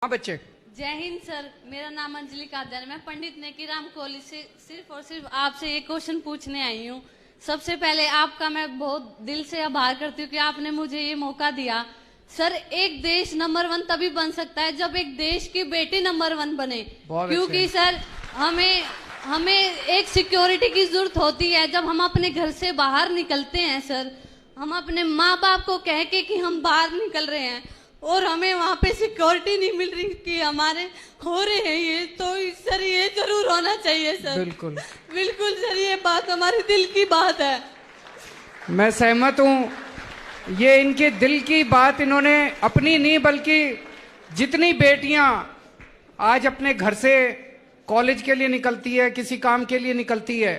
हाँ बच्चे। जय हिंद सर, मेरा नाम अंजलि कादर है। मैं पंडित नेकीराम कॉलेज से सिर्फ और सिर्फ आपसे एक क्वेश्चन पूछने आई हूँ। सबसे पहले आपका मैं बहुत दिल से आभार करती हूँ कि आपने मुझे ये मौका दिया। सर, एक देश नंबर 1 तभी बन सकता है जब एक देश की बेटी नंबर 1 बने, क्योंकि सर हमें एक सिक्योरिटी की जरूरत होती है। जब हम अपने घर से बाहर निकलते हैं सर, हम अपने माँ बाप को कह के कि हम बाहर निकल रहे हैं और हमें वहाँ पे सिक्योरिटी नहीं मिल रही कि हमारे हो रहे हैं ये, तो सर ये जरूर होना चाहिए सर। बिल्कुल बिल्कुल सर, ये बात हमारे दिल की बात है। मैं सहमत हूँ। ये इनके दिल की बात इन्होंने अपनी नहीं, बल्कि जितनी बेटियां आज अपने घर से कॉलेज के लिए निकलती है, किसी काम के लिए निकलती है,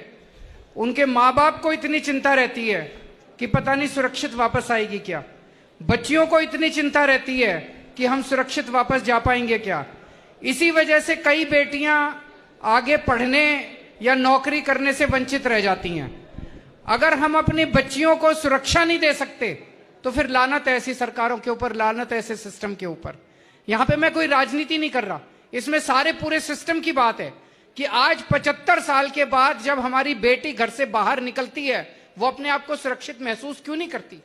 उनके माँ बाप को इतनी चिंता रहती है कि पता नहीं सुरक्षित वापस आएगी क्या। बच्चियों को इतनी चिंता रहती है कि हम सुरक्षित वापस जा पाएंगे क्या। इसी वजह से कई बेटियां आगे पढ़ने या नौकरी करने से वंचित रह जाती हैं। अगर हम अपनी बच्चियों को सुरक्षा नहीं दे सकते तो फिर लानत है ऐसी सरकारों के ऊपर, लानत है ऐसे सिस्टम के ऊपर। यहां पे मैं कोई राजनीति नहीं कर रहा, इसमें सारे पूरे सिस्टम की बात है कि आज 75 साल के बाद जब हमारी बेटी घर से बाहर निकलती है, वो अपने आप को सुरक्षित महसूस क्यों नहीं करती।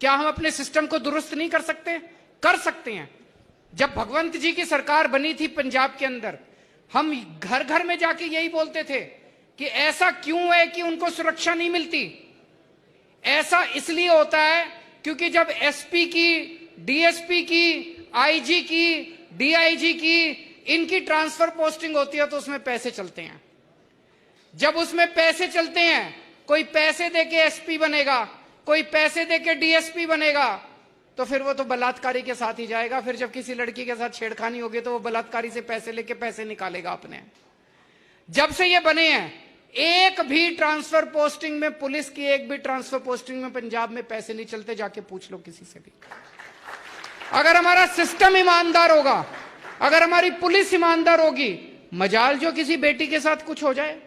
क्या हम अपने सिस्टम को दुरुस्त नहीं कर सकते? कर सकते हैं। जब भगवंत जी की सरकार बनी थी पंजाब के अंदर, हम घर घर में जाके यही बोलते थे कि ऐसा क्यों है कि उनको सुरक्षा नहीं मिलती। ऐसा इसलिए होता है क्योंकि जब एसपी की, डीएसपी की, आईजी की, डीआईजी की, इनकी ट्रांसफर पोस्टिंग होती है तो उसमें पैसे चलते हैं। जब उसमें पैसे चलते हैं, कोई पैसे देके एसपी बनेगा, कोई पैसे देके डीएसपी बनेगा, तो फिर वो तो बलात्कारी के साथ ही जाएगा। फिर जब किसी लड़की के साथ छेड़खानी होगी तो वो बलात्कारी से पैसे लेके पैसे निकालेगा अपने। जब से ये बने हैं, एक भी ट्रांसफर पोस्टिंग में, पुलिस की एक भी ट्रांसफर पोस्टिंग में पंजाब में पैसे नहीं चलते। जाके पूछ लो किसी से भी। अगर हमारा सिस्टम ईमानदार होगा, अगर हमारी पुलिस ईमानदार होगी, मजाल जो किसी बेटी के साथ कुछ हो जाए।